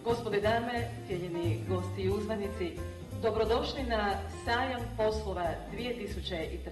Gospode dame, cijenjeni gosti i uzvanici, dobrodošli na sajam poslova 2013.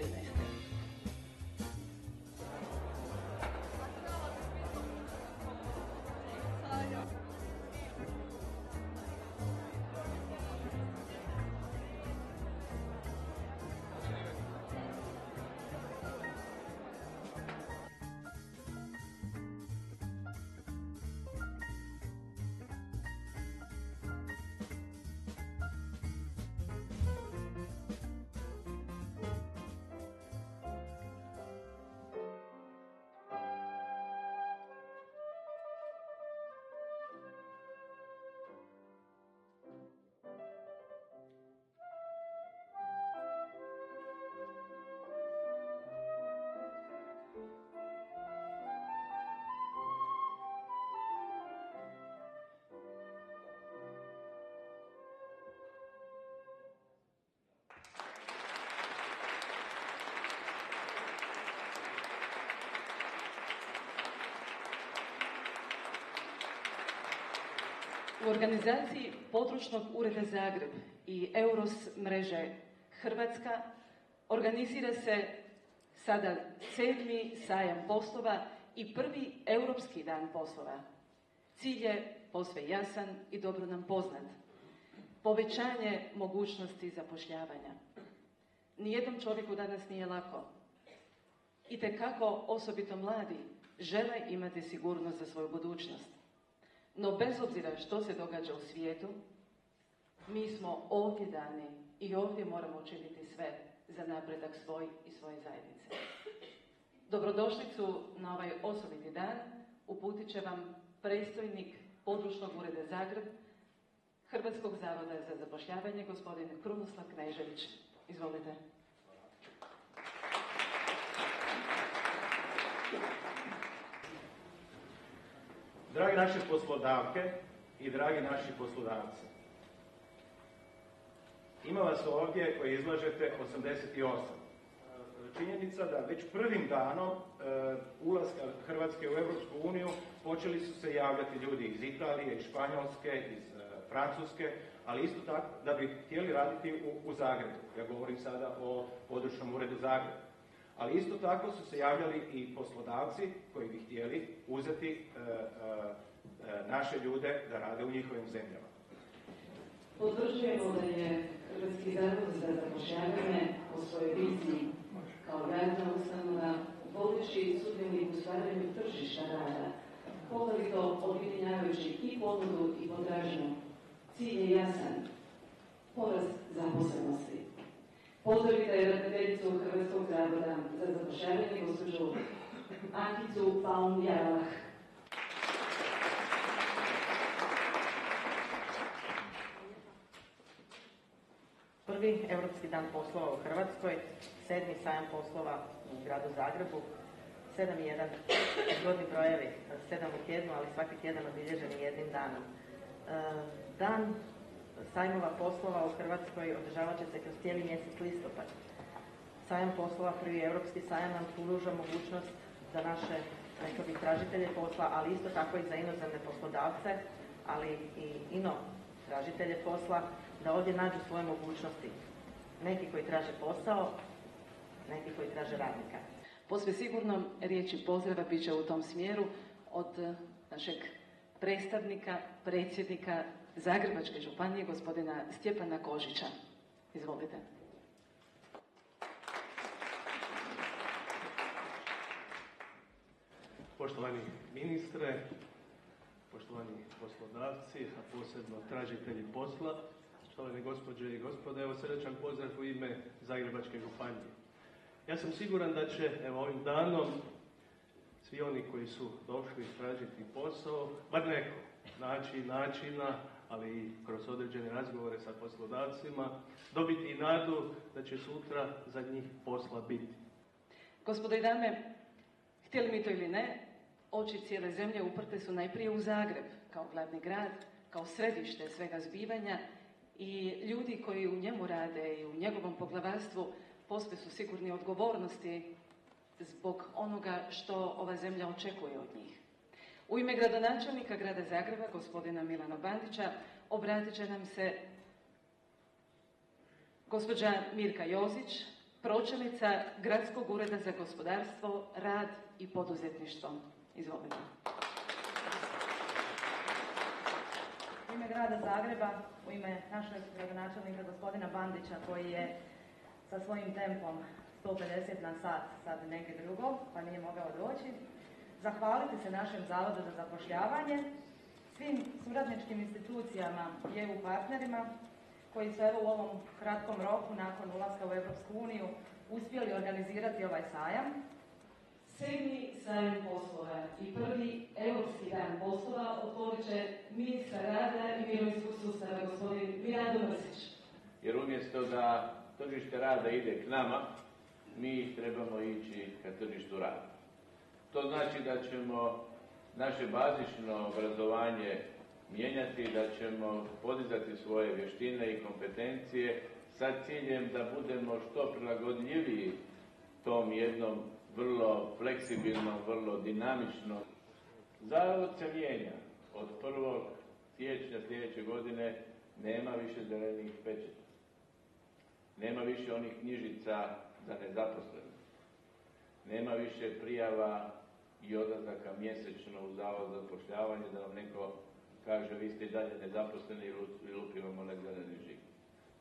U organizaciji Područnog ureda Zagreb i Euros mreže Hrvatska organizira se sada 7. sajam poslova i prvi Europski dan poslova. Cilj je posve jasan i dobro nam poznat. Povećanje mogućnosti zapošljavanja. Nijednom čovjeku danas nije lako. Itekako osobito mladi žele imati sigurnost za svoju budućnost. No bez obzira što se događa u svijetu, mi smo ovdje dani i ovdje moramo učiniti sve za napredak svoj i svoje zajednice. Dobrodošlicu na ovaj osobiti dan uputit će vam predstojnik Područnog ureda Zagreb Hrvatskog zavoda za zapošljavanje, gospodin Krunoslav Knežević. Izvolite. Dragi naše poslodavke i dragi naši poslodavci, ima vas ovdje koji izlažete 88. Činjenica da već prvim danom ulaska Hrvatske u Europsku uniju počeli su se javljati ljudi iz Italije, iz Španjolske, iz Francuske, ali isto tako da bi htjeli raditi u Zagrebu. Ja govorim sada o Područnom uredu Zagreba. Ali isto tako su se javljali i poslodavci koji bi htjeli uzeti naše ljude da rade u njihovim zemljama. Potvrđujemo da je Hrvatski zavod za zapošljavanje po svojoj viziji kao radna ustanova vodeći sudionik u stvaranju tržišta rada, poglavito objedinjavajući i ponudu i potražnju. Cilj je jasan, porast zaposlenosti. Pozdravite ravnateljicu Hrvatskog zavoda za zapošljavanje, gospođu Ankicu Paun-Jarlach. Prvi Europski dan poslova u Hrvatskoj, 7. sajam poslova u gradu Zagrebu, 7.1 zgodni brojevi, 7 u tjednu, ali svaki tjedan obilježen jednim danom. Dan sajmova poslova u Hrvatskoj održavat će se kroz cijeli mjesec listopad. Sajam poslova, prvi europski sajam, nam pruža mogućnost za naše, rekao bih, tražitelje posla, ali isto tako i za inozemne poslodavce, ali i tražitelje posla, da ovdje nađu svoje mogućnosti. Neki koji traže posao, neki koji traže radnika. Posve sigurno riječi pozdrava bit će u tom smjeru od našeg predstavnika, predsjednika Zagrebačke županije, gospodina Stjepana Kožića. Izvolite. Poštovani ministre, poštovani poslodavci, a posebno tražitelji posla, štovane gospođe i gospode, evo srdačan pozdrav u ime Zagrebačke županije. Ja sam siguran da će ovim danom svi oni koji su došli tražiti posao, bar neko, naći načina, ali i kroz određene razgovore sa poslodavcima, dobiti i nadu da će sutra za njih posla biti. Gospodo i dame, htjeli mi to ili ne, oči cijele zemlje uprte su najprije u Zagreb, kao glavni grad, kao središte svega zbivanja, i ljudi koji u njemu rade i u njegovom poglavarstvu posve su sigurni odgovornosti zbog onoga što ova zemlja očekuje od njih. U ime gradonačelnika grada Zagreba, gospodina Milana Bandića, obratit će nam se gospođa Mirka Jozić, pročelnica Gradskog ureda za gospodarstvo, rad i poduzetništvo. Izvolite. U ime grada Zagreba, u ime našeg gradonačelnika gospodina Bandića, koji je sa svojim tempom 150 na sat, sad negdje drugo, pa nije mogao doći, zahvaliti se našem Zavodu za zapošljavanje, svim suradničkim institucijama i EU partnerima koji su evo u ovom kratkom roku nakon ulaska u Europsku uniju uspjeli organizirati ovaj sajam. 7. sajam poslova i prvi Europski dan poslova otvorit će ministar rada i mirovinskog sustava, gospodin Mirando Mrsić. Jer umjesto da tržište rada ide k nama, mi trebamo ići ka tržištu rada. To znači da ćemo naše bazično obrazovanje mijenjati, da ćemo podizati svoje vještine i kompetencije sa ciljem da budemo što prilagodljiviji tom jednom vrlo fleksibilnom, vrlo dinamičnom. Zavod se mijenja. Od 1. siječnja sljedeće godine nema više zelenih pečeta. Nema više onih knjižica za nezaposlene. Nema više prijava i odlazaka mjesečno u Zavod za zapošljavanje da nam neko kaže vi ste i dalje nezaposleni i lupi vam onaj zeleni žig.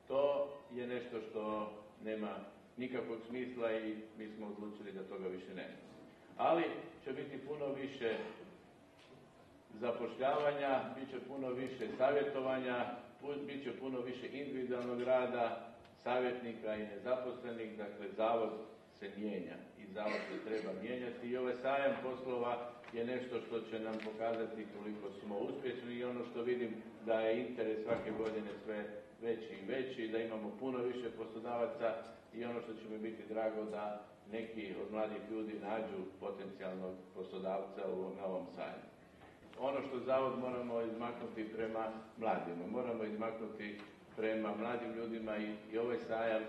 To je nešto što nema nikakvog smisla i mi smo odlučili da toga više nema. Ali će biti puno više zapošljavanja, bit će puno više savjetovanja, bit će puno više individualnog rada, savjetnika i nezaposlenih, dakle Zavod se mijenja i Zavod se treba mijenjati i ovaj sajam poslova je nešto što će nam pokazati koliko smo uspješni i ono što vidim da je interes svake godine sve veći i veći, da imamo puno više poslodavaca i ono što će mi biti drago da neki od mladih ljudi nađu potencijalnog poslodavca na ovom sajmu. Ono što Zavod moramo izmaknuti prema mladima, moramo izmaknuti prema mladim ljudima i ovaj sajam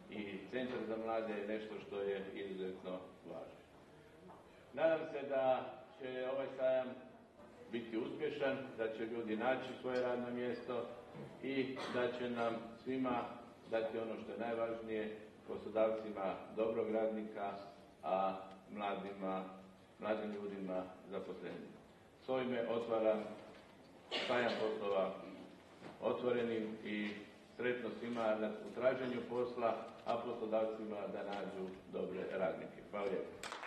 i Centar za mlade je nešto što je izuzetno važno. Nadam se da će ovaj sajam biti uspješan, da će ljudi naći svoje radno mjesto i da će nam svima dati ono što je najvažnije, poslodavcima dobrog radnika, a mladim ljudima zaposlenje. S ovime otvaram sajam poslova otvorenim i sretno svima u traženju posla, a poslodavcima da nađu dobre radnike. Hvala lijepo.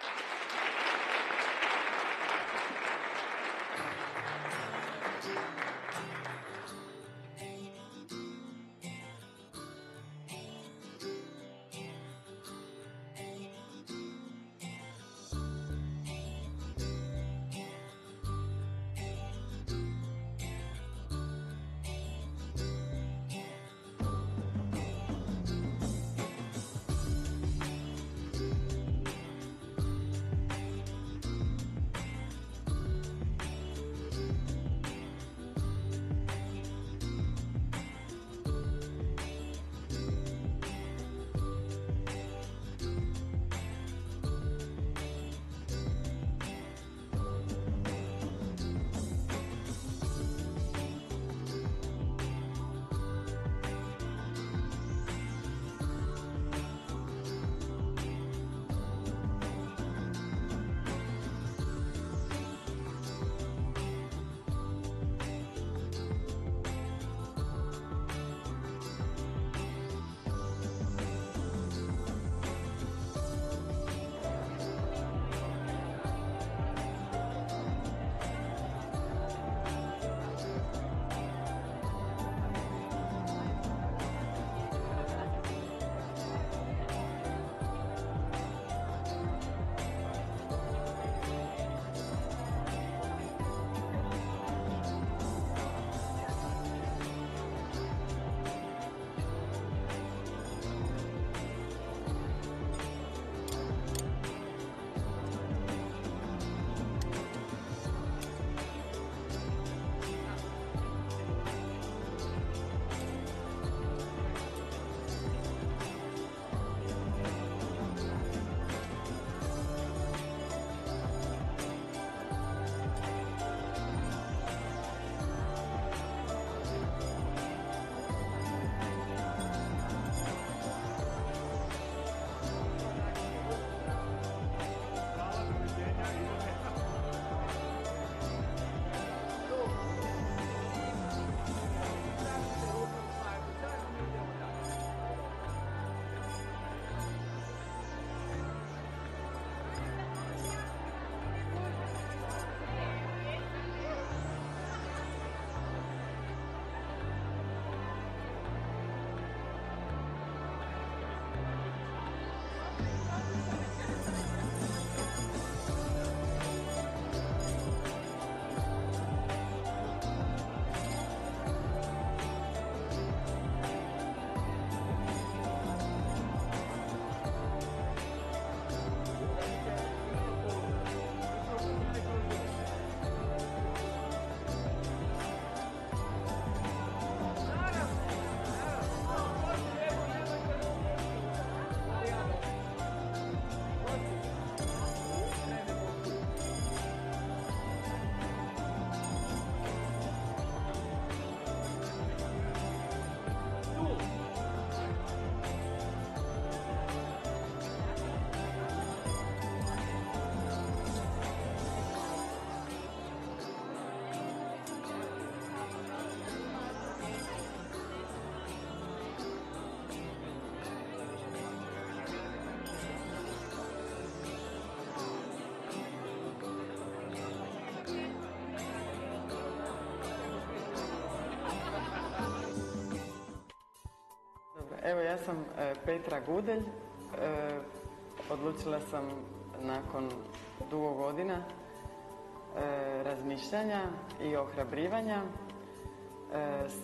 Evo, ja sam Petra Gudelj. Odlučila sam nakon dugo godina razmišljanja i ohrabrivanja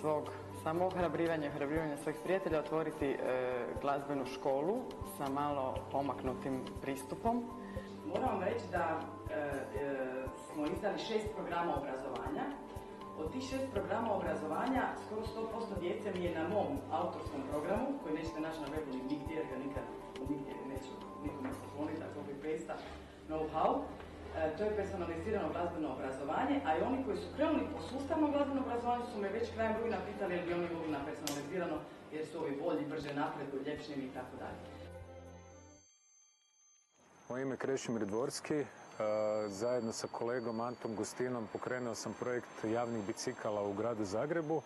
svog samoohrabrivanja, ohrabrivanja svojih prijatelja otvoriti glazbenu školu sa malo pomaknutim pristupom. Moram vam reći da smo izdali 6 programa obrazovanja. Od tih 6 programa obrazovanja skoro 100% djece mi je na mom autorskom programu, koji nećete naći na webu nigdje, jer ga nikad nigdje neću nikome pokloniti, ako bi pesta know-how. To je personalizirano glazbeno obrazovanje, a i oni koji su krenuli po sustavnom glazbenom obrazovanju su me već krajem rujna pitali jer bi oni mogli na personalizirano, jer su ovi bolji, brže napreduju, ljepšniji i tako dalje. Moje ime je Krešimir Dvorski. Zajedno sa kolegom Antom Gustinom pokrenuo sam projekt javnih bicikala u gradu Zagrebu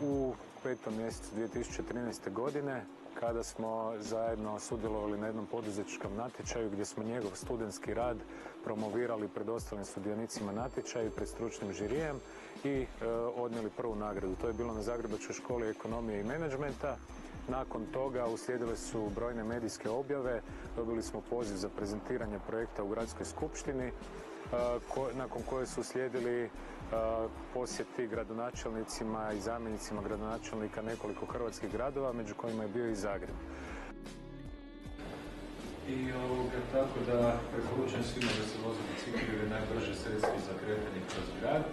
u 5. mjesecu 2013. godine, kada smo zajedno sudjelovali na jednom poduzetničkom natječaju gdje smo njegov studentski rad promovirali pred ostalim sudionicima natječaja i pred stručnim žirijem i odnijeli prvu nagradu. To je bilo na Zagrebačkoj školi ekonomije i menadžmenta. Nakon toga uslijedile su brojne medijske objave, dobili smo poziv za prezentiranje projekta u gradskoj skupštini, nakon koje su uslijedili posjeti gradonačelnicima i zamjenicima gradonačelnika nekoliko hrvatskih gradova, među kojima je bio i Zagreb. I tako da preporučujem svima da se voze bicikli jer je najbrže sredstvo za kretanje kroz grad.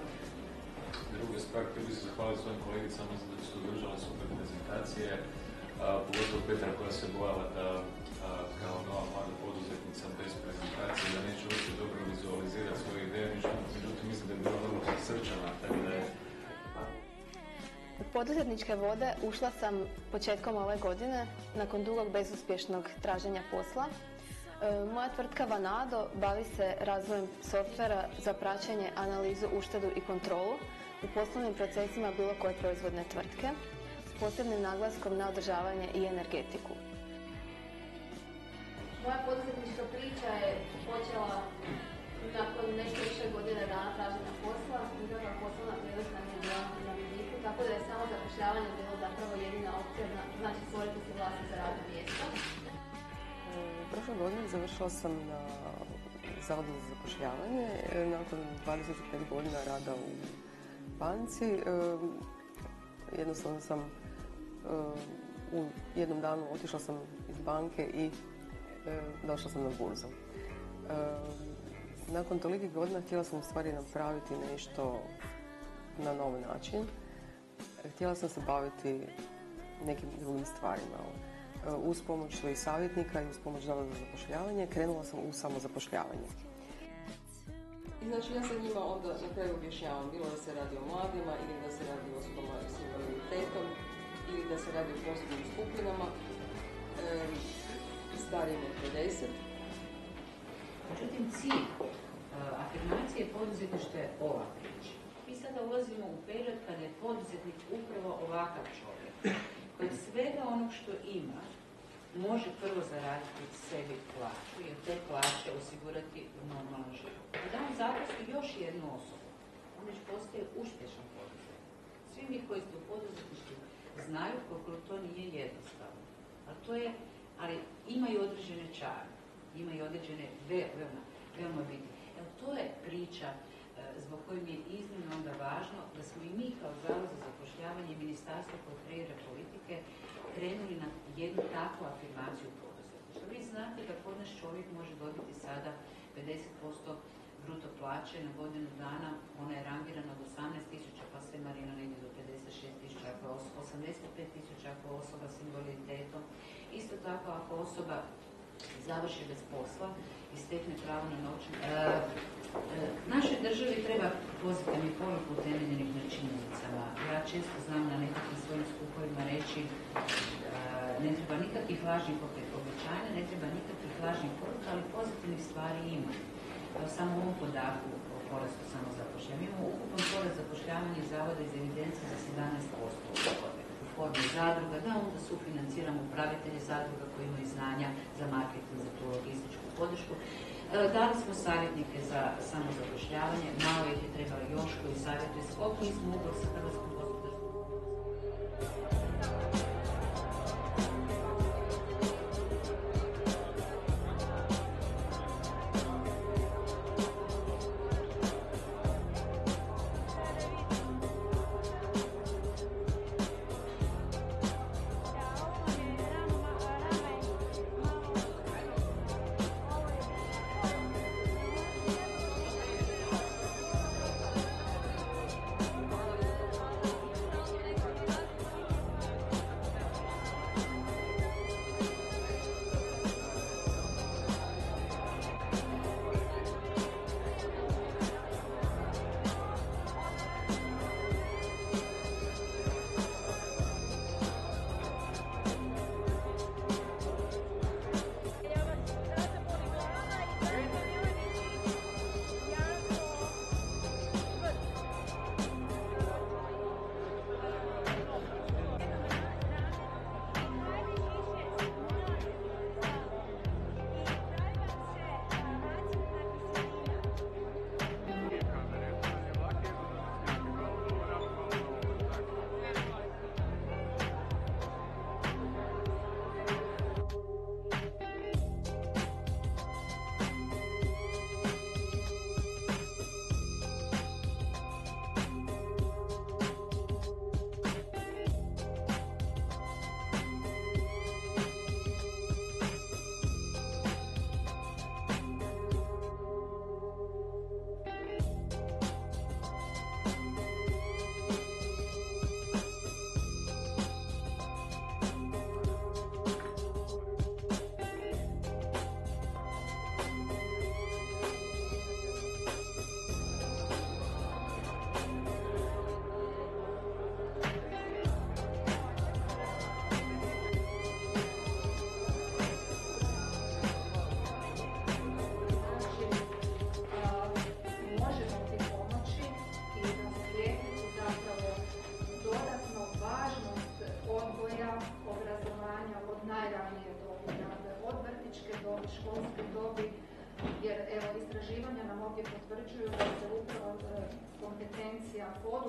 Druga stvar, htio bih se zahvaliti svojim kolegicama da su održale super prezentacije, pogotovo Petra koja se bojala da kao nova mlada poduzetnica bez prezentacije da neće uopće dobro vizualizirati svoje ideje, međutim mislim da je bila vrlo srčana, tako da je... U poduzetničke vode ušla sam početkom ove godine, nakon dugog bezuspješnog traženja posla. Moja tvrtka Vanado bavi se razvojem softvera za praćenje, analizu, uštedu i kontrolu u poslovnim procesima bilo koje proizvodne tvrtke, s posebnim naglaskom na održavanje i energetiku. Moja poduzetnička priča je počela nakon nešto više godine dana traženja posla. Nikakva poslovna prilika nije bila na vidiku, tako da je samo zapošljavanje bilo zapravo jedina opcija, znači stvoriti si vlastito radno mjesto. Prošle godine završila sam na Zavodu za zapošljavanje. Nakon 25 godina rada u banci, jednostavno sam u jednom danu otišla sam iz banke i došla sam na burzu. Nakon tolikih godina htjela sam u stvari napraviti nešto na nov način. Htjela sam se baviti nekim drugim stvarima. Uz pomoć svojih savjetnika i uz pomoć Zavoda za zapošljavanje krenula sam u samozapošljavanje. I znači ja sam njima onda na kraju objašnjavam, bilo da se radi o mladima ili da se radi o osobama s invaliditetom ili da se radi o posebnim skupinama, starijim od 50. Međutim, cilj afirmacije poduzetništva je ova priča. Mi sada ulazimo u period kada je poduzetnik upravo ovakav čovjek, koji svega onog što ima može prvo zaraditi sebi plaću i od te plaće osigurati normalan život. Da on zaposli još jednu osobu, on već postaje uspješan poduzetnik. Svi mi koji ste u poduzetništvu znaju koliko to nije jednostavno. Ali ima i određene čare, ima i određene veoma bitne. To je priča zbog koje mi je iznimno onda važno da smo i mi kao Zavod za zapošljavanje i Ministarstvo koje kreira politike krenuli na jednu takvu afirmaciju poduzetništva. Vi znate da kod nas čovjek može dobiti sada 50% bruto plaće na godinu dana, ona je rangirana od 18.000 pa sve Marino negdje do 56.000, ako 85.000 ako osoba s invaliditetom. Isto tako ako osoba završi bez posla i stekne pravo na novčanu. Našoj državi treba pozitivni poruku utemeljenih na činjenicama. Ja često znam na nekakvim svojim skupovima reći ne treba nikakvih lažnih obećanja, ne treba nikakvih lažnih poruka, ali pozitivnih stvari ima. Samo u ovom podatku o porastu samozapošljavanja. Imamo ukupan porast zapošljavanja Zavoda iz evidencije za 17% u formi zadruga, da onda sufinanciramo upravitelje zadruga koji imaju znanja za marketing, za tu logističku podršku. Dali smo savjetnike za samozapošljavanje, malo ih je trebalo još koji savjetuju. Sklopili smo ugovor sa Hrvatskom gospodarskom.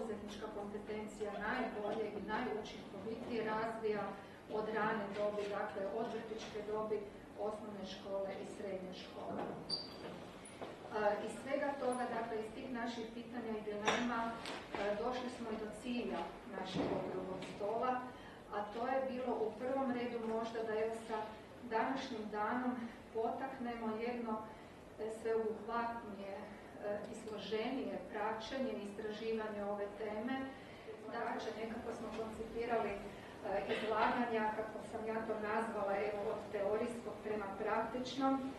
poduzetnička kompetencija najbolje i najučinkovitije razvija od rane dobi, dakle od vrtićke dobi, osnovne škole i srednje škole. Iz svega toga, dakle iz tih naših pitanja i dilema, došli smo i do cilja našeg okruglog stola, a to je bilo u prvom redu možda da evo sa današnjim danom potaknemo jedno sveobuhvatnije i složenije praćenje i istraživanje ove teme. Dakle, nekako smo koncipirali izlaganja, kako sam ja to nazvala, evo, od teorijskog prema praktičnom.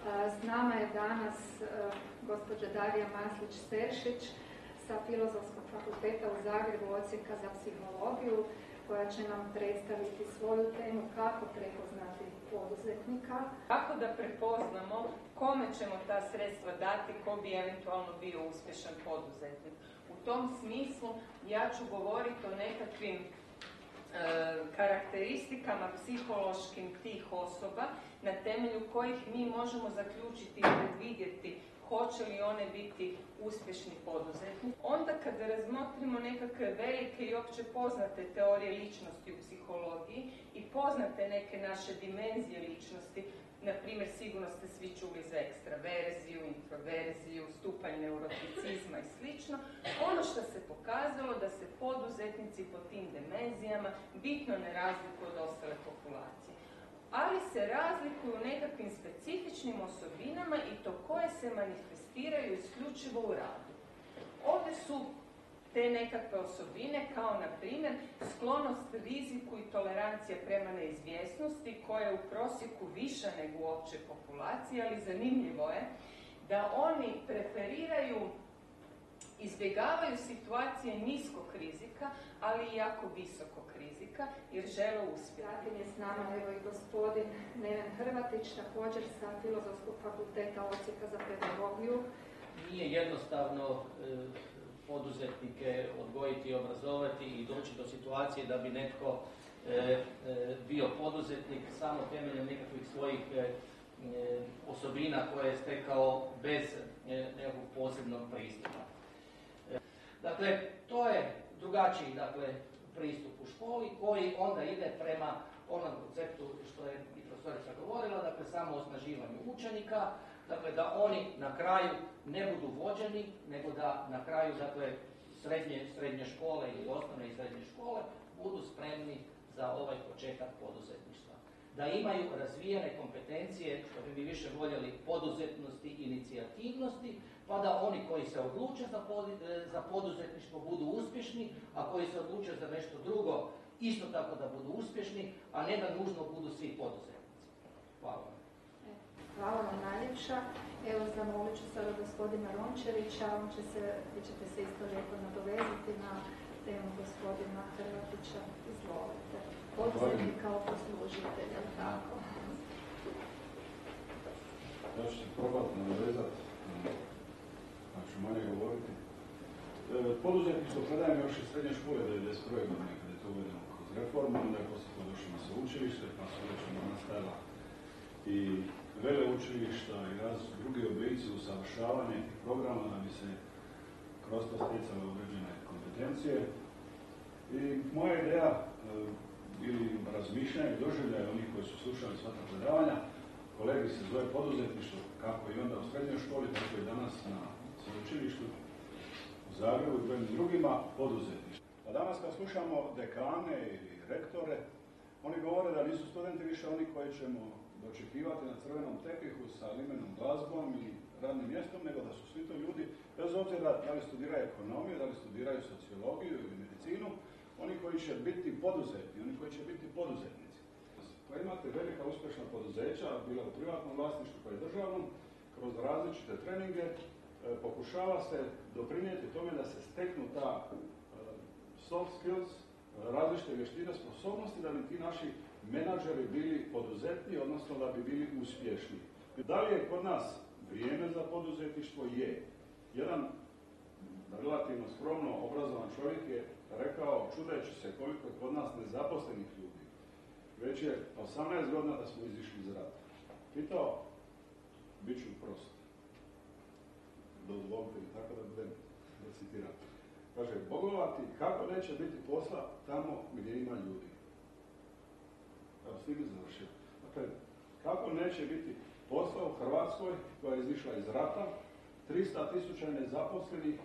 S nama je danas gospođa Darija Maslić-Seršić sa Filozofskog fakulteta u Zagrebu, odsjeka za psihologiju, koja će nam predstaviti svoju temu kako prepoznati poduzetnika. Kako da prepoznamo kome ćemo ta sredstva dati, ko bi eventualno bio uspješan poduzetnik. U tom smislu ja ću govoriti o nekakvim karakteristikama psihološkim tih osoba na temelju kojih mi možemo zaključiti i predvidjeti hoće li one biti uspješni poduzetnici. Onda kada razmotrimo nekakve velike i opće poznate teorije ličnosti u psihologiji i poznate neke naše dimenzije ličnosti, na primjer sigurno ste svi čuli za ekstraverziju, introverziju, stupanj neuroticizma i slično, ono što se pokazalo da se poduzetnici po tim dimenzijama bitno ne razlikuju od ostale populacije. Ali se razlikuju nekakvim specifičnim osobinama i to koje se manifestiraju isključivo u radu. Ovdje su te nekakve osobine kao na primjer sklonost riziku i tolerancija prema neizvjesnosti koja je u prosjeku viša nego u općoj populaciji, ali zanimljivo je da oni preferiraju, izbjegavaju situacije niskog rizika, ali i jako visokog rizika, jer žele uspjeti. Zatim je s nama evo i gospodin Neven Hrvatić, također sa Filozofskog fakulteta odsjeka za pedagogiju. Nije jednostavno poduzetnike odgojiti i obrazovati i doći do situacije da bi netko bio poduzetnik samo temeljem nekakvih svojih osobina koje je stekao bez nekakvog posebnog pristupa. Dakle, to je drugačiji pristup u školi koji onda ide prema onom konceptu što je i profesorica govorila, dakle samo osnaživanju učenika, dakle da oni na kraju ne budu vođeni, nego da na kraju srednje škole ili osnovne i srednje škole budu spremni za ovaj početak poduzetništva. Da imaju razvijene kompetencije, što bi mi više voljeli, poduzetnosti i inicijativnosti, pa da oni koji se odluče za poduzetništvo budu uspješni, a koji se odluče za nešto drugo isto tako da budu uspješni, a ne da nužno budu svi poduzetnici. Hvala vam. Hvala vam najljepša. Evo, zamolit ću sada gospodina Rončevića, vi ćete se isto lijepo nadovezati na temu gospodina Hrvatića. Izvolite. Poduzetnik kao poslužitelj, je li tako? Ja ću se probati nadovezati, pa ću manje govoriti. Poduzetništvo predajem još iz srednje škole 1991. godine, kada je to uvedeno kroz reformu, onda je poslije to došlo na sveučilište, pa su rečeno nastavila i veleučilišta i različiti drugi oblici usavršavanja tih programa da bi se kroz to stjecale određene kompetencije. I moja ideja ili razmišljanje i doživljaje onih koji su slušali sva ta predavanja, kolegi se zove poduzetništvo, kako i onda u srednjoj školi, tako i danas na sveučilištu u Zagrebu i brojnim drugima, poduzetništvo. A danas kad slušamo dekane i rektore, oni govore da nisu studenti više oni koji ćemo dočekivati na crvenom tepihu sa limenom glazbom i radnim mjestom, nego da su svi to ljudi, bez obzira da li studiraju ekonomiju, da li studiraju sociologiju ili medicinu, oni koji će biti poduzetni, oni koji će biti poduzetnici. Pa imate velika uspješna poduzeća, bila u privatnom vlasništvu pa i državnom, kroz različite treninge pokušava se doprinijeti tome da se steknu ta soft skills, različite vještine, sposobnosti da bi ti naši menadžeri bili poduzetni, odnosno da bi bili uspješni. Da li je kod nas vrijeme za poduzetništvo? Je. Jedan relativno skromno obrazovan čovjek je rekao, čudeći se koliko je kod nas nezaposlenih ljudi. Već je 18 godina da smo izišli iz rata. Pitao, bit ću prost. Dozvolite mi tako da budem recitiran. Kaže, bogovati kako neće biti posla tamo gdje ima ljudi. Evo, s tim je završio. Dakle, kako neće biti posla u Hrvatskoj koja je izišla iz rata, 300.000 nezaposlenih,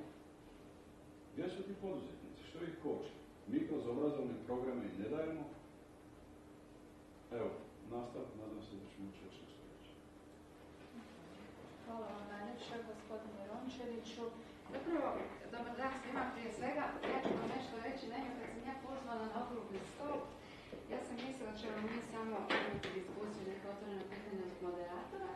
gdje su ti poduzetnici, što ih koči? Mi kroz obrazovne programe i ne dajemo. Evo, nastavno, nadam se da ćemo učeći nešto reći. Hvala vam najljepše, gospodine Rončeviću. Zapravo, dobar dan svima prije svega. Ja ću vam nešto reći. Naime, kad sam ja pozvala na okrugli stol, ja sam mislila da ćemo mi samo imati diskusiju neka otvorena pitanja od moderatora.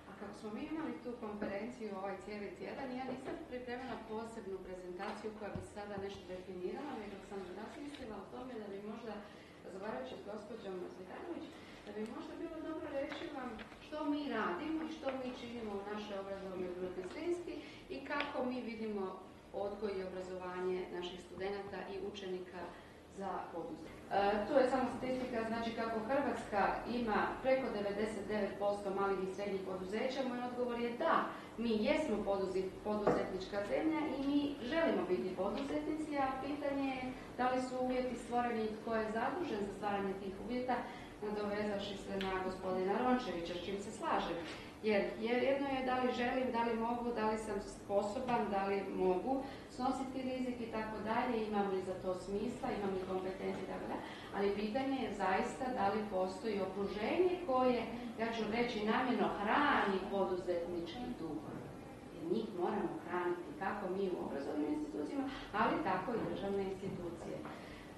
A kako smo mi imali tu konferenciju ovaj cijeli tjedan, ja nisam pripremila posebnu prezentaciju koja bi sada nešto definirala, nego sam razmislila o tome da bi možda, razgovarajući s gospođom Zvijanović, da bi možda bilo dobro reći vam što mi radimo i što mi činimo u našoj obrazovnoj grupi Zrinski i kako mi vidimo odgoj i obrazovanje naših studenata i učenika za poduzetništvo. Tu je samo statistika, znači kako Hrvatska ima preko 99% malih i srednjih poduzeća, moj odgovor je da, mi jesmo poduzetnička zemlja i mi želimo biti poduzetnici, a pitanje je da li su uvjeti stvoreni i tko je zadužen za stvaranje tih uvjeta, nadovezavši se na gospodina Rončevića, s čim se slažem. Jer jedno je da li želim, da li mogu, da li sam sposoban, da li mogu snositi rizik i tako dalje, imam li za to smisla, imam li kompetencije i tako dalje, ali pitanje je zaista da li postoji okruženje koje, ja ću reći namjerno, hrani poduzetnički duh. Jer njih moramo hraniti kako mi u obrazovnim institucijama, ali tako i državne institucije.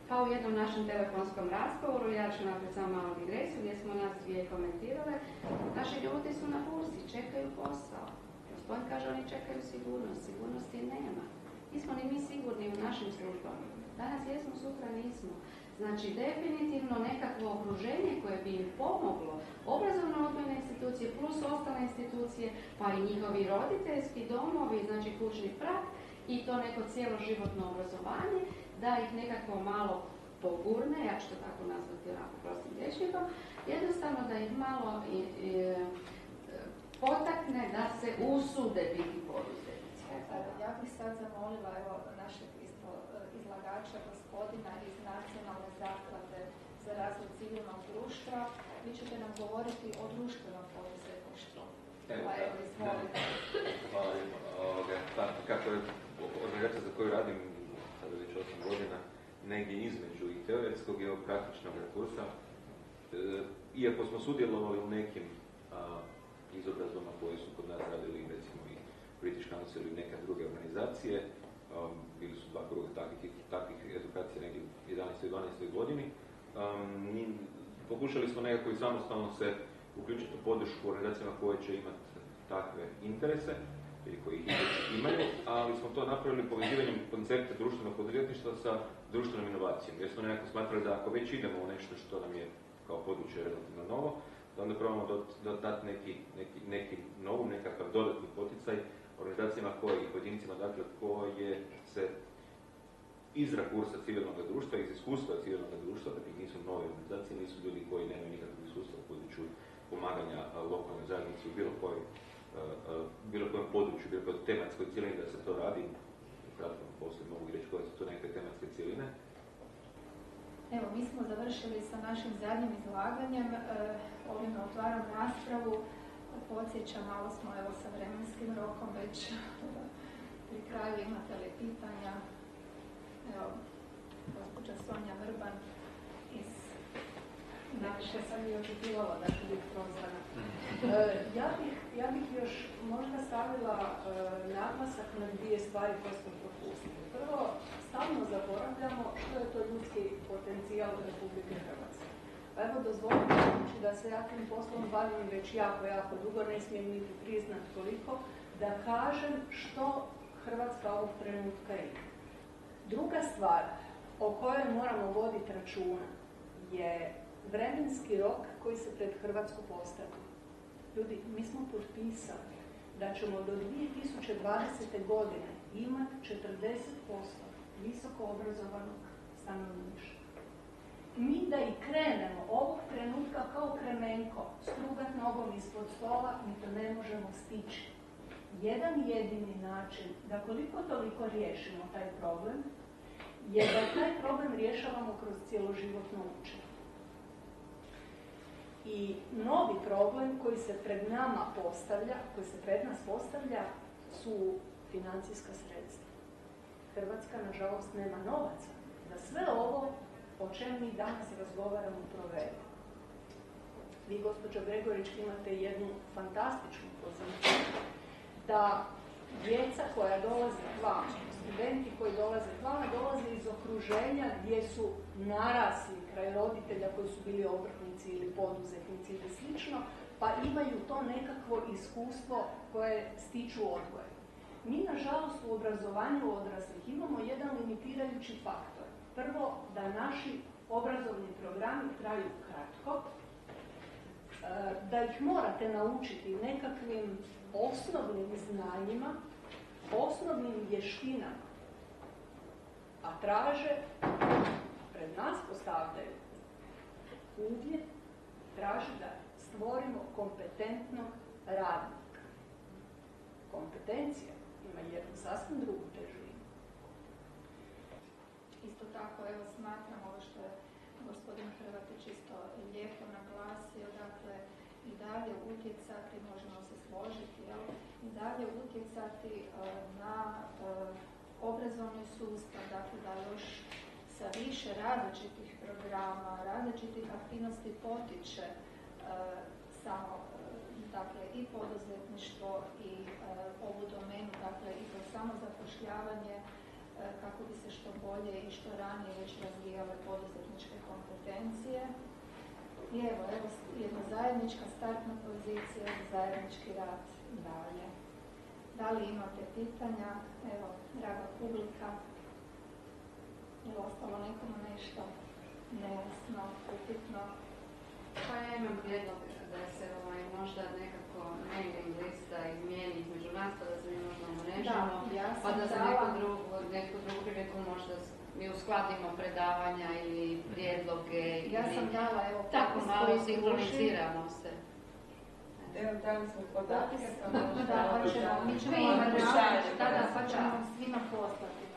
Kao u jednom našem telefonskom razgovoru, ja ću napraviti samo malu digresiju, gdje smo nas dvije komentirale, naši ljudi su na bursi, čekaju posao. Gospodin kaže, oni čekaju sigurnost, sigurnosti nema. Nismo ni mi sigurni u našim službama. Danas jesmo, sutra nismo. Znači, definitivno nekakvo okruženje koje bi im pomoglo, obrazovno-odgojne institucije plus ostale institucije, pa i njihovi roditeljski domovi, znači kućni prag i to neko cijeloživotno obrazovanje, da ih nekako malo pogurne, ja ću to tako nazvati onako prostim rječnikom, jednostavno da ih malo potakne da se usude biti poduzetnici. Ja bih sad zamolila našeg izlagača, gospodina iz Nacionalne zaklade za razvoj civilnog društva. Vi ćete nam govoriti o društvenom poduzetništvu. Izvolite. Hvala lijepo. Kako je organizacija za koju radim sada već 8 godina, negdje između i teoretskog i ovog praktičnog kursa, iako smo sudjelovali u nekim izobrazbama koje su kod nas radili recimo i British Council ili neke druge organizacije, bili su 2 kruga takvih edukacija negdje u 11. i 12. godini, pokušali smo nekako i samostalno se uključiti u podršku organizacijama koje će imati takve interese ili koji ih imaju, ali smo to napravili povezivanjem koncepta društvenog poduzetništva sa društvenom inovacijom. Jer smo nekako smatrali da ako već idemo u nešto što nam je kao područje relativno novo, da onda probamo dati neki novu, nekakav dodatni poticaj organizacijama i pojedincima, dakle, koje se iz rakursa civilnog društva, iz iskustva civilnog društva, dakle nisu nove organizacije, nisu ljudi koji nemaju nikakvog iskustva u području pomaganja lokalnoj zajednici u bilo kojem području, bilo kojem tematskoj cijelini da se to radi. Kratko poslije mogu reći koje su to neke tematske cijeline. Evo, mi smo završili sa našim zadnjim izlaganjem. Ovime otvaram raspravu. Podsjećam, malo smo sa vremenskim rokom već pri kraju. Imate li pitanja? Evo, gospođa Sonja Vrban iz... Najviše sam i očekivala da ću biti prozvana. Ja bih još možda stavila naglasak na 2 stvari koje smo propustili. Prvo, stalno zaboravljamo što je to ljudski potencijal Republike Hrvatske. Pa evo, dozvolite da se ja tim poslom bavim već jako dugo, ne smijem niti priznat koliko, da kažem što Hrvatska ovog trenutka ima. Druga stvar o kojoj moramo voditi računa je vremenski rok koji se pred Hrvatsku postavlja. Ljudi, mi smo potpisali da ćemo do 2020. godine imati 40% visoko obrazovanog stanovništva. Mi da i krenemo ovog trenutka kao kremenko, strugat nogom ispod stola, mi to ne možemo stići. jedan jedini način da koliko toliko riješimo taj problem je da taj problem rješavamo kroz cjeloživotno učenje. I novi problem koji se pred nama postavlja, koji se pred nas postavlja, su financijska sredstva. Hrvatska, nažalost, nema novaca da sve ovo o čem mi danas razgovaramo provede. Vi, gospođo Gregorić, imate jednu fantastičnu poziciju da djeca koja dolaze k vama, studenti koji dolaze k vama, dolaze iz okruženja gdje su narasli kraj roditelja koji su bili obrtnici ili poduzetnici ili slično, pa imaju to nekakvo iskustvo koje stiču odgojem. Mi, nažalost, u obrazovanju odraslih imamo jedan limitirajući faktor. Prvo, da naši obrazovni programi traju kratko, da ih morate naučiti nekakvim osnovnim znanjima, osnovnim vještinama, a traže, pred nas postavljaju uvjet, traže da stvorimo kompetentnog radnika. Kompetencija ima jednu sasvim drugu težinu. Isto tako, evo, smatram ovo što je gospodin Hrvatić isto lijepo naglasio, dakle, i dalje utjecati, možemo se složiti, jel? I dalje utjecati na obrazovni sustav, dakle, da još sa više različitih programa, različitih aktivnosti potiče samo, dakle, i poduzetništvo i ovu domenu, dakle, i to samozapošljavanje, kako bi se što bolje i što ranije već razvijale poduzetničke kompetencije. I evo jedna zajednička startna pozicija za zajednički rad dalje. Da li imate pitanja? Evo, draga publika, je li ostalo nekomu nešto nejasno, upitno? Pa ja imam prijedlog da se možda nekako mailing lista izmijeni između nas, pa da se mi možda umrežimo, pa da za neku drugu priliku možda mi uskladimo predavanja ili prijedloge. Ja sam dala, evo, tako malo sinkroniziramo se. Evo, dali smo podatke. Mi ćemo imati, pa ćemo svima poslati.